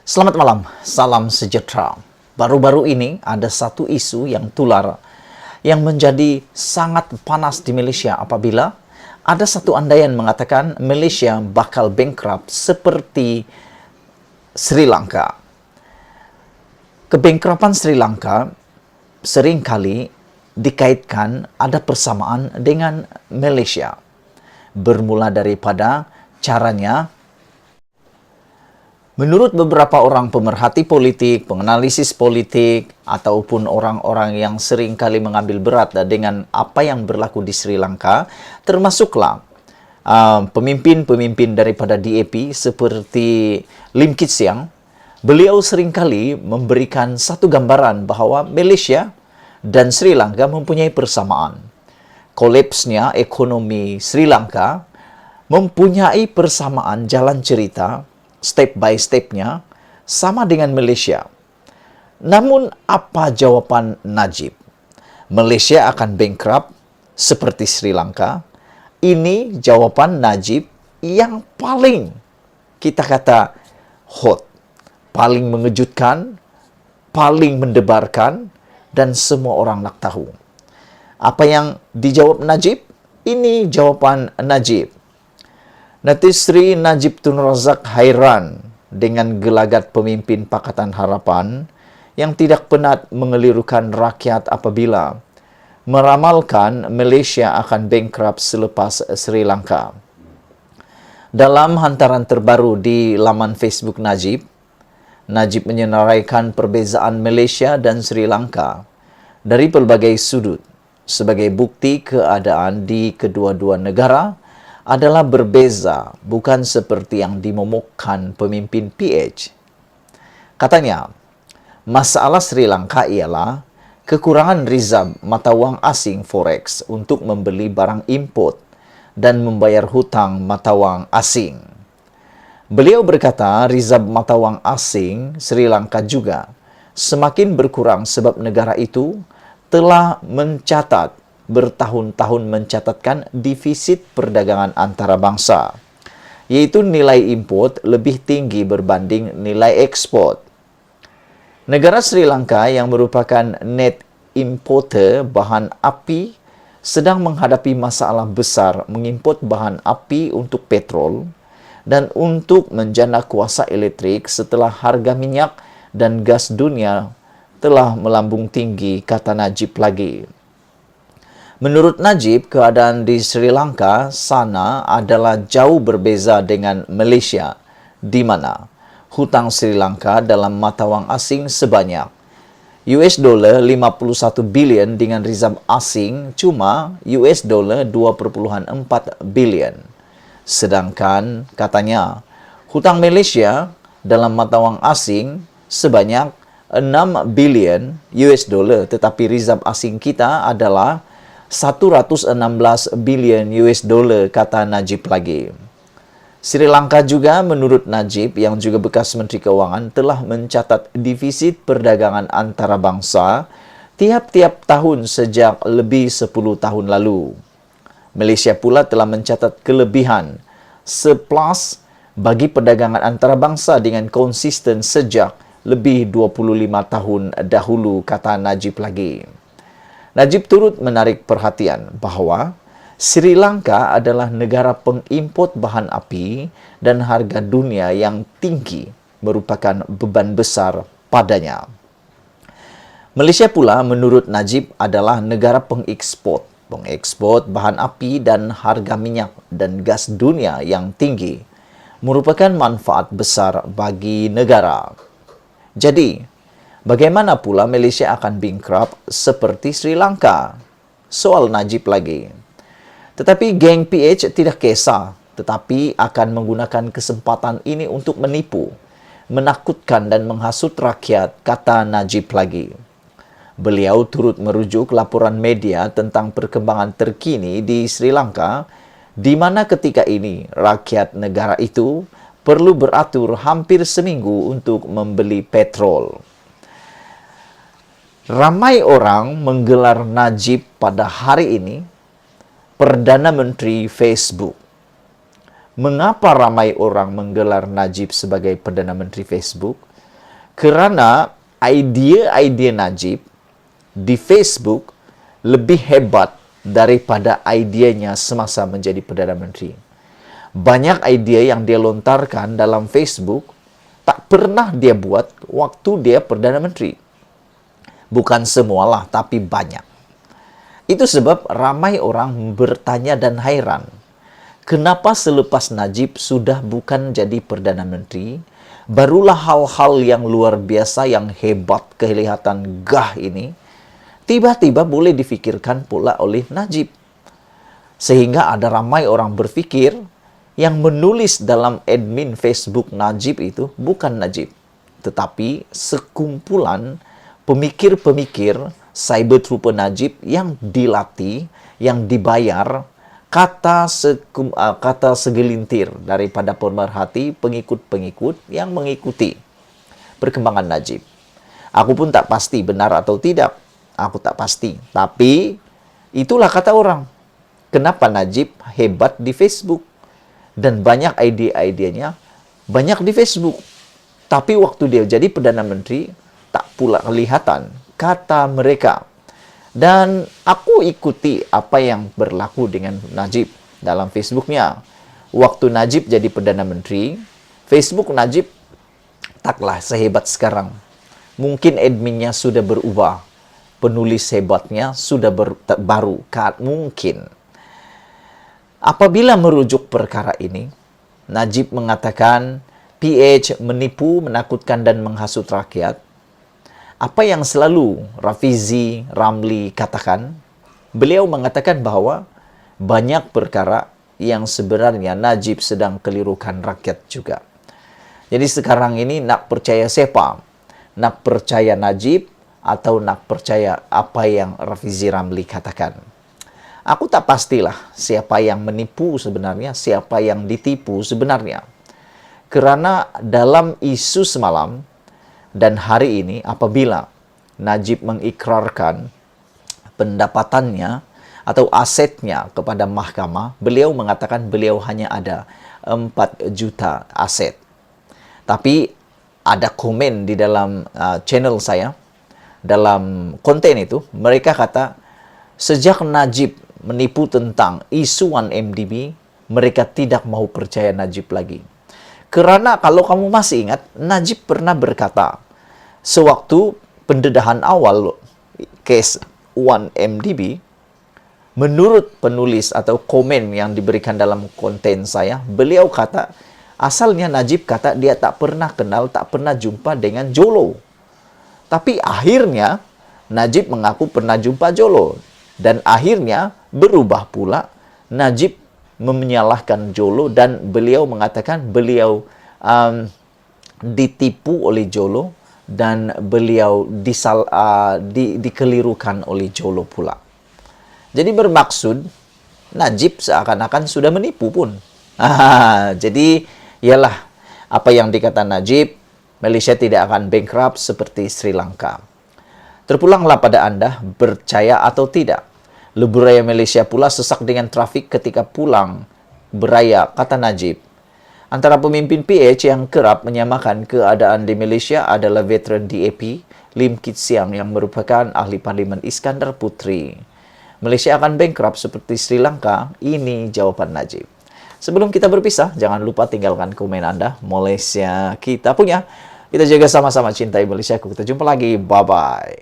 Selamat malam, salam sejahtera. Baru-baru ini ada satu isu yang tular yang menjadi sangat panas di Malaysia apabila ada satu andaian mengatakan Malaysia bakal bankrupt seperti Sri Lanka. Kebankruptan Sri Lanka seringkali dikaitkan ada persamaan dengan Malaysia. Bermula daripada caranya. Menurut beberapa orang pemerhati politik, penganalisis politik, ataupun orang-orang yang sering kali mengambil berat dengan apa yang berlaku di Sri Lanka, termasuklah pemimpin-pemimpin daripada DAP seperti Lim Kit Siang, beliau seringkali memberikan satu gambaran bahawa Malaysia dan Sri Lanka mempunyai persamaan. Kolapsnya ekonomi Sri Lanka mempunyai persamaan jalan cerita step by stepnya sama dengan Malaysia. Namun apa jawapan Najib? Malaysia akan bankrupt seperti Sri Lanka? Ini jawapan Najib yang paling kita kata hot, paling mengejutkan, paling mendebarkan, dan semua orang nak tahu. Apa yang dijawab Najib? Ini jawapan Najib. Datuk Seri Najib Tun Razak hairan dengan gelagat pemimpin Pakatan Harapan yang tidak penat mengelirukan rakyat apabila meramalkan Malaysia akan bankrupt selepas Sri Lanka. Dalam hantaran terbaru di laman Facebook Najib, Najib menyenaraikan perbezaan Malaysia dan Sri Lanka dari pelbagai sudut sebagai bukti keadaan di kedua-dua negara adalah berbeza, bukan seperti yang dimomokkan pemimpin PH. Katanya, masalah Sri Lanka ialah kekurangan rizab mata wang asing forex untuk membeli barang import dan membayar hutang mata wang asing. Beliau berkata, rizab mata wang asing Sri Lanka juga semakin berkurang sebab negara itu telah bertahun-tahun mencatatkan defisit perdagangan antarabangsa, yaitu nilai import lebih tinggi berbanding nilai ekspor. Negara Sri Lanka yang merupakan net importer bahan api sedang menghadapi masalah besar mengimport bahan api untuk petrol dan untuk menjana kuasa elektrik setelah harga minyak dan gas dunia telah melambung tinggi, kata Najib lagi. Menurut Najib, keadaan di Sri Lanka sana adalah jauh berbeza dengan Malaysia, di mana hutang Sri Lanka dalam mata wang asing sebanyak $51 bilion dengan rizab asing cuma $2.4 bilion. Sedangkan katanya hutang Malaysia dalam mata wang asing sebanyak $6 billion, tetapi rizab asing kita adalah $116 billion, kata Najib lagi. Sri Lanka juga menurut Najib yang juga bekas Menteri Keuangan telah mencatat defisit perdagangan antarabangsa tiap-tiap tahun sejak lebih 10 tahun lalu. Malaysia pula telah mencatat kelebihan surplus bagi perdagangan antarabangsa dengan konsisten sejak lebih 25 tahun dahulu, kata Najib lagi. Najib turut menarik perhatian bahawa Sri Lanka adalah negara pengimport bahan api dan harga dunia yang tinggi merupakan beban besar padanya. Malaysia pula menurut Najib adalah negara pengekspor bahan api dan harga minyak dan gas dunia yang tinggi merupakan manfaat besar bagi negara. Jadi, bagaimana pula Malaysia akan bankrupt seperti Sri Lanka? Soal Najib lagi. Tetapi geng PH tidak kisah, tetapi akan menggunakan kesempatan ini untuk menipu, menakutkan dan menghasut rakyat, kata Najib lagi. Beliau turut merujuk laporan media tentang perkembangan terkini di Sri Lanka, di mana ketika ini rakyat negara itu perlu beratur hampir seminggu untuk membeli petrol. Ramai orang menggelar Najib pada hari ini Perdana Menteri Facebook. Mengapa ramai orang menggelar Najib sebagai Perdana Menteri Facebook? Kerana idea-idea Najib di Facebook lebih hebat daripada idenya semasa menjadi Perdana Menteri. Banyak idea yang dia lontarkan dalam Facebook tak pernah dia buat waktu dia Perdana Menteri. Bukan semualah, tapi banyak. Itu sebab ramai orang bertanya dan hairan. Kenapa selepas Najib sudah bukan jadi Perdana Menteri, barulah hal-hal yang luar biasa, yang hebat, kelihatan gah ini, tiba-tiba boleh difikirkan pula oleh Najib. Sehingga ada ramai orang berfikir, yang menulis dalam admin Facebook Najib itu bukan Najib, tetapi sekumpulan pemikir-pemikir cyber trooper Najib yang dilatih, yang dibayar, kata segelintir daripada pemerhati pengikut-pengikut yang mengikuti perkembangan Najib. Aku pun tak pasti benar atau tidak. Aku tak pasti. Tapi itulah kata orang. Kenapa Najib hebat di Facebook? Dan banyak idea-idenya banyak di Facebook. Tapi waktu dia jadi Perdana Menteri, tak pula kelihatan kata mereka. Dan aku ikuti apa yang berlaku dengan Najib dalam Facebooknya. Waktu Najib jadi Perdana Menteri, Facebook Najib taklah sehebat sekarang. Mungkin adminnya sudah berubah. Penulis hebatnya sudah baru. Mungkin. Apabila merujuk perkara ini, Najib mengatakan PH menipu, menakutkan dan menghasut rakyat. Apa yang selalu Rafizi Ramli katakan, beliau mengatakan bahawa banyak perkara yang sebenarnya Najib sedang kelirukan rakyat juga. Jadi sekarang ini nak percaya siapa? Nak percaya Najib atau nak percaya apa yang Rafizi Ramli katakan? Aku tak pastilah siapa yang menipu sebenarnya, siapa yang ditipu sebenarnya. Kerana dalam isu semalam dan hari ini, apabila Najib mengikrarkan pendapatannya atau asetnya kepada mahkamah, beliau mengatakan beliau hanya ada 4 juta aset. Tapi ada komen di dalam channel saya, dalam konten itu, mereka kata, sejak Najib menipu tentang isu 1MDB, mereka tidak mau percaya Najib lagi. Kerana kalau kamu masih ingat, Najib pernah berkata, sewaktu pendedahan awal kes 1MDB, menurut penulis atau komen yang diberikan dalam konten saya, beliau kata, asalnya Najib kata dia tak pernah kenal, tak pernah jumpa dengan Jolo. Tapi akhirnya, Najib mengaku pernah jumpa Jolo. Dan akhirnya berubah pula, Najib menyalahkan Jolo dan beliau mengatakan beliau ditipu oleh Jolo dan beliau dikelirukan oleh Jolo pula. Jadi bermaksud Najib seakan-akan sudah menipu pun. Jadi ialah apa yang dikatakan Najib, Malaysia tidak akan bankrupt seperti Sri Lanka. Terpulanglah pada anda, percaya atau tidak. Lebuh raya Malaysia pula sesak dengan trafik ketika pulang beraya, kata Najib. Antara pemimpin PH yang kerap menyamakan keadaan di Malaysia adalah veteran DAP, Lim Kit Siang yang merupakan ahli Parlimen Iskandar Puteri. Malaysia akan bankrupt seperti Sri Lanka? Ini jawapan Najib. Sebelum kita berpisah, jangan lupa tinggalkan komen anda. Malaysia kita punya. Kita jaga sama-sama cintai Malaysia. Kita jumpa lagi. Bye-bye.